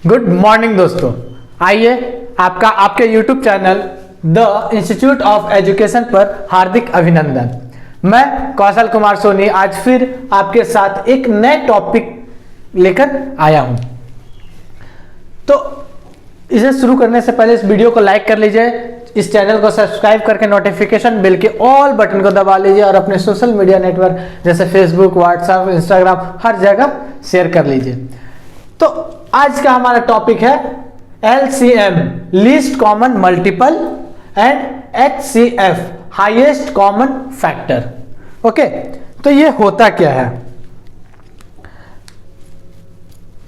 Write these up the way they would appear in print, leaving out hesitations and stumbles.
Good morning दोस्तों, आइए आपके YouTube channel the institute of education पर हार्दिक अभिनंदन। मैं कौशल कुमार सोनी आज फिर आपके साथ एक नए टॉपिक लेकर आया हूं। तो इसे शुरू करने से पहले इस वीडियो को लाइक कर लीजिए, इस चैनल को सब्सक्राइब करके नोटिफिकेशन बेल के ऑल बटन को दबा लीजिए और अपने सोशल मीडिया नेटवर्क जैसे फेसबुक, व्हाट्सएप, इंस्टाग्राम हर जगह शेयर कर लीजिए। तो आज का हमारा टॉपिक है LCM least common multiple and HCF highest common factor. Okay, तो ये होता क्या है?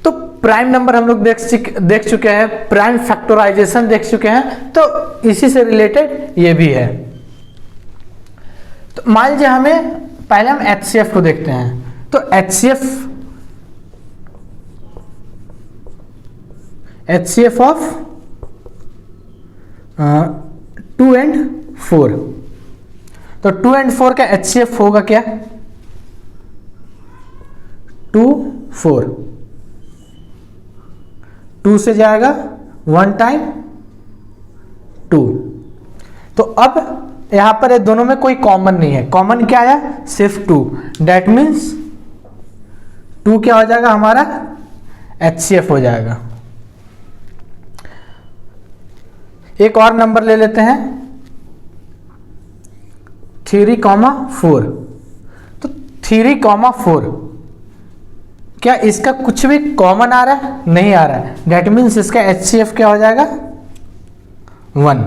तो प्राइम नंबर हम लोग देख चुके हैं, प्राइम फैक्टराइजेशन देख चुके हैं, तो इसी से रिलेटेड ये भी है। तो मान लीजिए हमें पहले हम HCF को देखते हैं। तो HCF ऑफ 2 and 4। तो 2 and 4 का HCF होगा क्या? 2 4, 2 से जाएगा 1 टाइम 2। तो अब यहां पर दोनों में कोई कॉमन नहीं है। कॉमन क्या आया? सिर्फ 2। दैट मीन्स 2 क्या हो जाएगा? हमारा HCF हो जाएगा। एक और नंबर ले लेते हैं 3,4। तो 3,4 क्या इसका कुछ भी कॉमन आ रहा है? नहीं आ रहा है। दैट मीन्स इसका HCF क्या हो जाएगा? 1।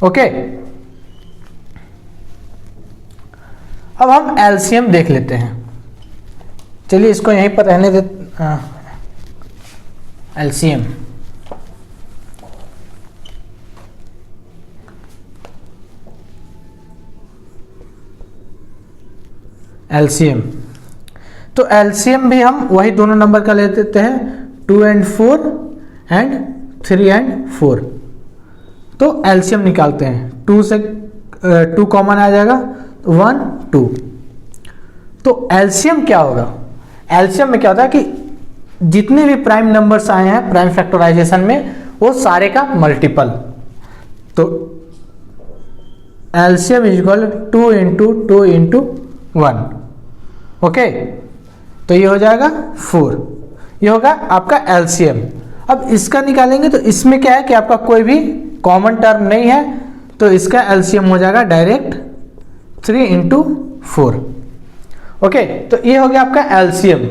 ओके, अब हम LCM देख लेते हैं। चलिए इसको यहीं पर रहने देते। LCM तो LCM भी हम वही दोनों नंबर का ले देते हैं, 2 and 4 एंड 3 and 4। तो LCM निकालते हैं। 2 से 2 कॉमन आ जाएगा, 1 2। तो LCM क्या होगा? LCM में क्या होता है कि जितने भी प्राइम नंबर्स आए हैं प्राइम फैक्टराइजेशन में, वो सारे का मल्टीपल। तो LCM is equal 2 into 2 into 1। Okay, तो ये हो जाएगा 4। ये होगा आपका LCM। अब इसका निकालेंगे तो इसमें क्या है कि आपका कोई भी कॉमन टर्म नहीं है, तो इसका LCM हो जाएगा डायरेक्ट 3 into 4। ओके, तो ये हो गया आपका LCM।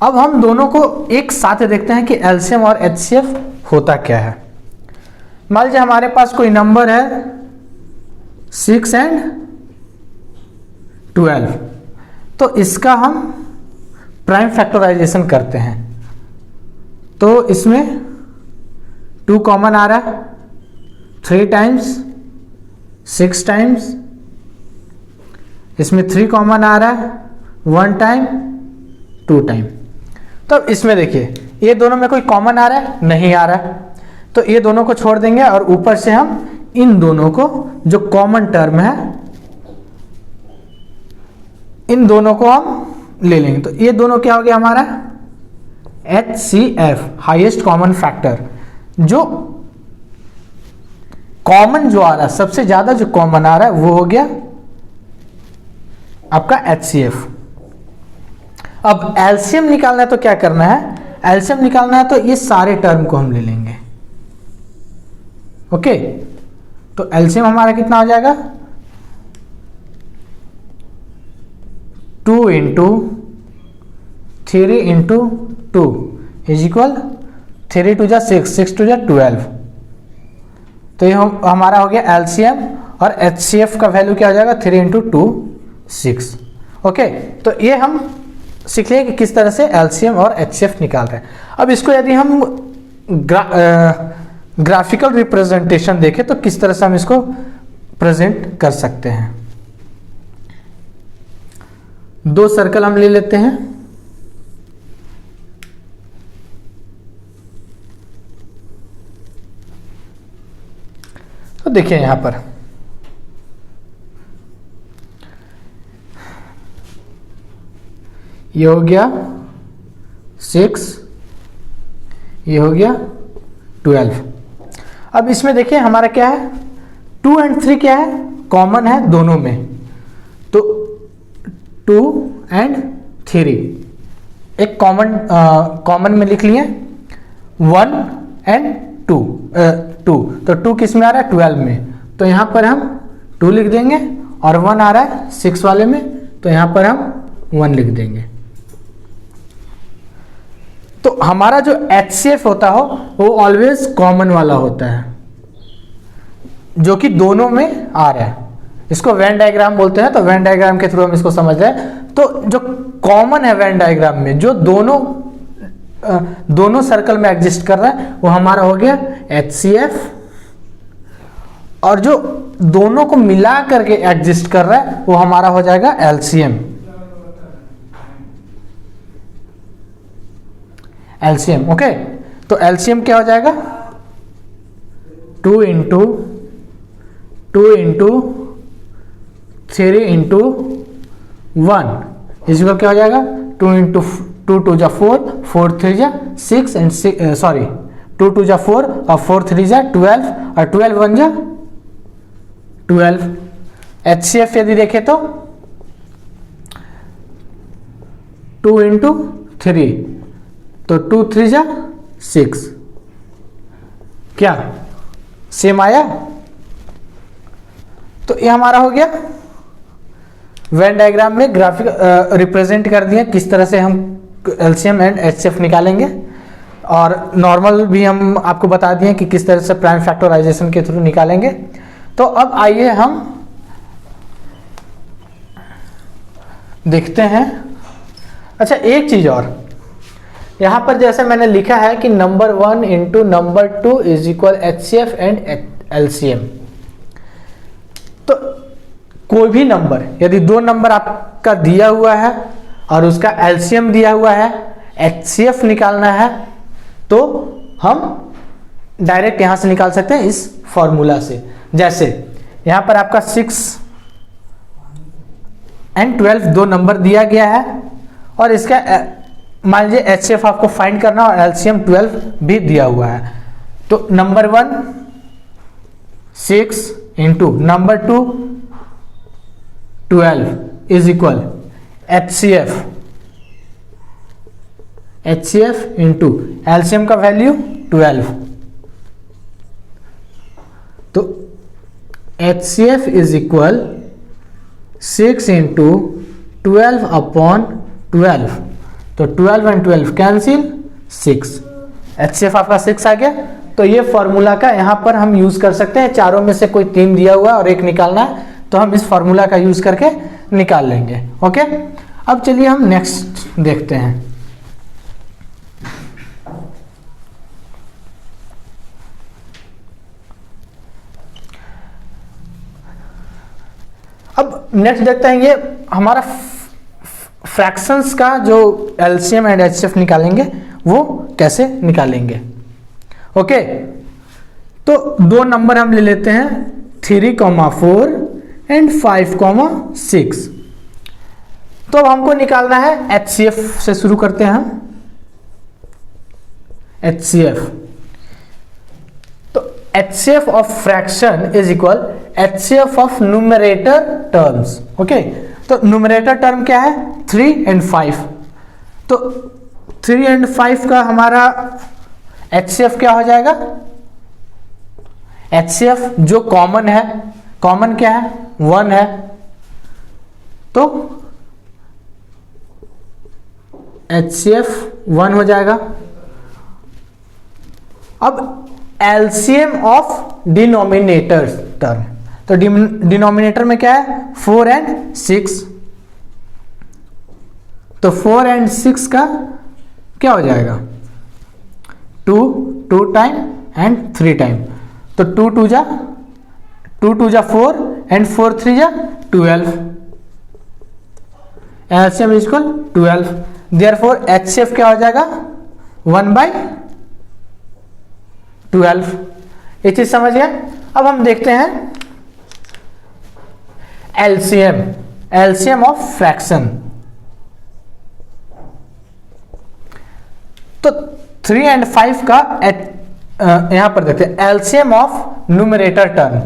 अब हम दोनों को एक साथ देखते हैं कि LCM और HCF होता क्या है। मान लीजिए हमारे पास कोई नंबर है 6 and 12। तो इसका हम प्राइम फैक्टराइजेशन करते हैं। तो इसमें 2 कॉमन आ रहा है, 3 टाइम्स 6 टाइम्स। इसमें 3 कॉमन आ रहा है, 1 टाइम 2 टाइम। तो इसमें देखिए ये दोनों में कोई कॉमन आ रहा है? नहीं आ रहा है। तो ये दोनों को छोड़ देंगे और ऊपर से हम इन दोनों को, जो कॉमन टर्म है, इन दोनों को हम ले लेंगे। तो ये दोनों क्या हो गया हमारा? HCF highest common factor. जो कॉमन जो आ रहा है, सबसे ज्यादा जो कॉमन आ रहा है, वो हो गया आपका HCF। अब LCM निकालना है तो क्या करना है? LCM निकालना है तो ये सारे टर्म को हम ले लेंगे। ओके, तो LCM हमारा कितना हो जाएगा? 2 into 3 into 2 इज इक्वल 3 2 जा 6, 6 2 जा 12। तो ये हमारा हो गया LCM। और HCF का वैल्यू क्या हो जाएगा? 3 into 2 6। ओके, तो ये हम सीख लिए कि किस तरह से LCM और HCF निकालते हैं। अब इसको यदि हम ग्राफिकल रिप्रेजेंटेशन देखें तो किस तरह से हम इसको प्रेजेंट कर सकते हैं। 2 सर्कल हम ले लेते हैं। तो देखिए यहां पर ये हो गया 6, ये हो गया 12। अब इसमें देखिए हमारा क्या है, 2 और 3 क्या है, कॉमन है दोनों में, तो 2 और 3 एक कॉमन में लिख लिए, 1 और 2, 2 तो 2 किस में आ रहा है, 12 में, तो यहाँ पर हम 2 लिख देंगे, और 1 आ रहा है 6 वाले में, तो यहाँ पर हम 1 लिख देंगे। तो हमारा जो HCF होता हो वो ऑलवेज कॉमन वाला होता है, जो कि दोनों में आ रहा है। इसको वेन डायग्राम बोलते हैं, तो वेन डायग्राम के थ्रू हम इसको समझ रहे हैं। तो जो कॉमन है वेन डायग्राम में, जो दोनों सर्कल में एग्जिस्ट कर रहा है, वो हमारा हो गया HCF, और जो दोनों को मिला करके एग्जिस्ट कर रहा है वो हमारा हो जाएगा LCM। LCM ओके, तो LCM क्या हो जाएगा, 2 इंटू 3 इंटू 1 इस क्या हो जाएगा, 2 इंटू 2 2 जा 4, 4 3 जा 6 एंड 2 2 जा 4 और 4 3 जा 12 और 12 1 जा 12। HCF यदि देखें तो 2 इंटू 3, तो 2 3 जा 6, क्या सेम आया। तो ये हमारा हो गया वेन डायग्राम में ग्राफिक रिप्रेजेंट कर दिया किस तरह से हम LCM एंड HCF निकालेंगे, और नॉर्मल भी हम आपको बता दिए कि किस तरह से प्राइम फैक्टराइजेशन के थ्रू निकालेंगे। तो अब आइए हम देखते हैं। अच्छा एक चीज और, यहां पर जैसे मैंने लिखा है कि number 1 into number 2 is equal HCF and LCM। तो कोई भी नंबर, यदि 2 नंबर आपका दिया हुआ है और उसका LCM दिया हुआ है, HCF निकालना है, तो हम डायरेक्ट यहां से निकाल सकते हैं इस फॉर्मूला से। जैसे यहां पर आपका 6 और 12 2 नंबर दिया गया है, और इसका मान लीजिए HCF आपको फाइंड करना और LCM 12 भी दिया हुआ है। तो number 1 6 into number 2 12 is equal HCF into LCM का वैल्यू 12। तो HCF is equal 6 into 12 upon 12, तो 12 और 12 कैंसिल 6, HCF आपका 6 आ गया। तो ये फॉर्मूला का यहाँ पर हम यूज कर सकते हैं, चारों में से कोई 3 दिया हुआ और एक निकालना है, तो हम इस फॉर्मूला का यूज करके निकाल लेंगे। ओके, अब चलिए हम नेक्स्ट देखते हैं। अब नेक्स्ट देखते हैं, ये हमारा फ्रैक्शंस का जो LCM एंड HCF निकालेंगे वो कैसे निकालेंगे। ओके, तो 2 नंबर हम ले लेते हैं 3, 4 एंड 5, 6। तो अब हमको निकालना है HCF से शुरू करते हैं हम। HCF, तो HCF of fraction is equal HCF of numerator terms. Okay, तो न्यूमरेटर टर्म क्या है, 3 और 5। तो 3 और 5 का हमारा HCF क्या हो जाएगा, HCF जो कॉमन है, कॉमन क्या है 1 है, तो HCF 1 हो जाएगा। अब LCM ऑफ डिनोमिनेटर टर्म, तो डिनोमिनेटर में क्या है 4 और 6, तो 4 और 6 का क्या हो जाएगा 2 टाइम एंड 3 टाइम, तो 2 2 जा 4 एंड 4 3 जा 12, LCM is equal 12। Therefore HCF क्या हो जाएगा 1/12। ये चीज समझ गए। अब हम देखते हैं LCM ऑफ फ्रैक्शन। 3 and 5 का यहाँ पर देखते हैं एलसीएम ऑफ न्यूमरेटर टर्म,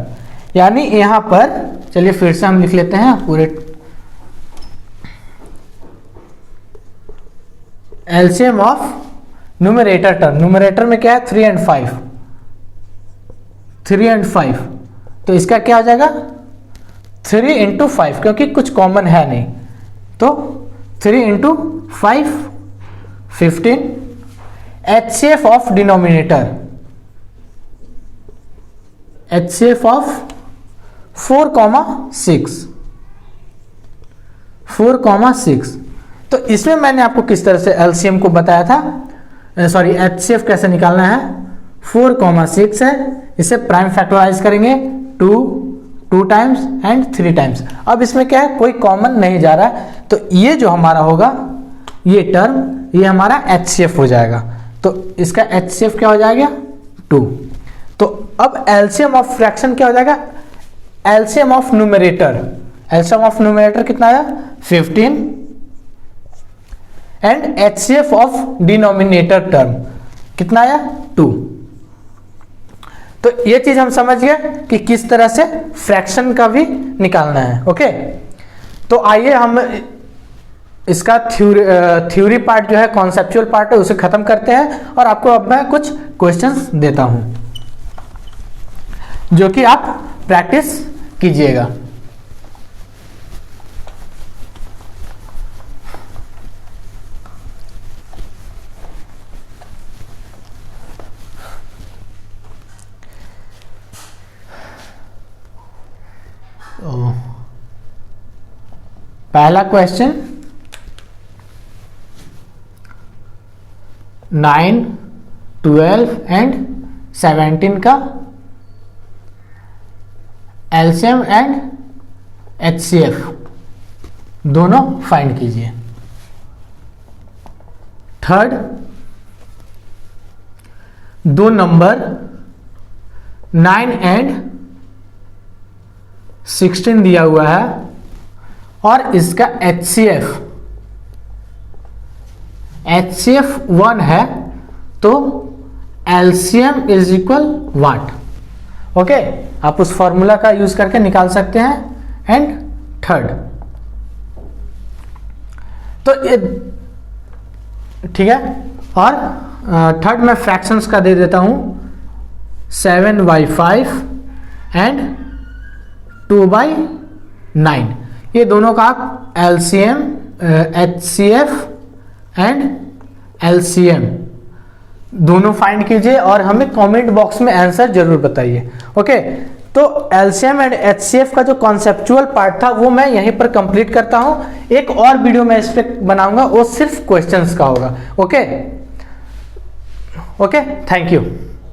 यानी यहाँ पर चलिए फिर से हम लिख लेते हैं पूरे LCM of numerator term. Numerator में क्या है 3 and 5, 3 and 5, तो इसका क्या हो जाएगा 3 into 5, क्योंकि कुछ कॉमन है नहीं, तो 3 into 5 15। HCF of denominator, HCF of 4,6, 4,6। तो इसमें मैंने आपको किस तरह से LCM को बताया था, सॉरी HCF कैसे निकालना है। 4,6 है, इसे प्राइम फैक्टराइज करेंगे 2 टाइम्स एंड 3 टाइम्स। अब इसमें क्या है कोई कॉमन नहीं जा रहा है, तो ये जो हमारा होगा ये टर्म ये हमारा HCF हो जाएगा, तो इसका HCF क्या हो जाएगा 2। तो अब एलसीएम ऑफ फ्रैक्शन क्या हो जाएगा, LCM of numerator, LCM of numerator कितना आया 15 and HCF of denominator term कितना आया 2। तो ये चीज हम समझ गए कि किस तरह से फ्रैक्शन का भी निकालना है। ओके, तो आइए हम इसका थ्योरी पार्ट जो है, कॉन्सेप्चुअल पार्ट है, उसे खत्म करते हैं और आपको अब मैं कुछ क्वेश्चंस देता हूं जो कि आप प्रैक्टिस कीजिएगा। पहला क्वेश्चन 9, 12 एंड 17 का एलसीएम एंड HCF दोनों फाइंड कीजिए। थर्ड, दो नंबर 9 एंड 16 दिया हुआ है और इसका HCF 1 है, तो LCM is equal what. Okay, आप उस फॉर्मूला का यूज करके निकाल सकते हैं। एंड थर्ड, तो ये ठीक है, और थर्ड मैं फ्रैक्शंस का दे देता हूं 7/5 एंड 2/9। ये दोनों का आप LCM, HCF एंड LCM दोनों फाइंड कीजिए और हमें कमेंट बॉक्स में आंसर जरूर बताइए। ओके, तो LCM एंड HCF का जो कॉन्सेप्चुअल पार्ट था वो मैं यहीं पर कंप्लीट करता हूं। एक और वीडियो मैं इस पर बनाऊंगा, वो सिर्फ क्वेश्चंस का होगा। Okay, thank you.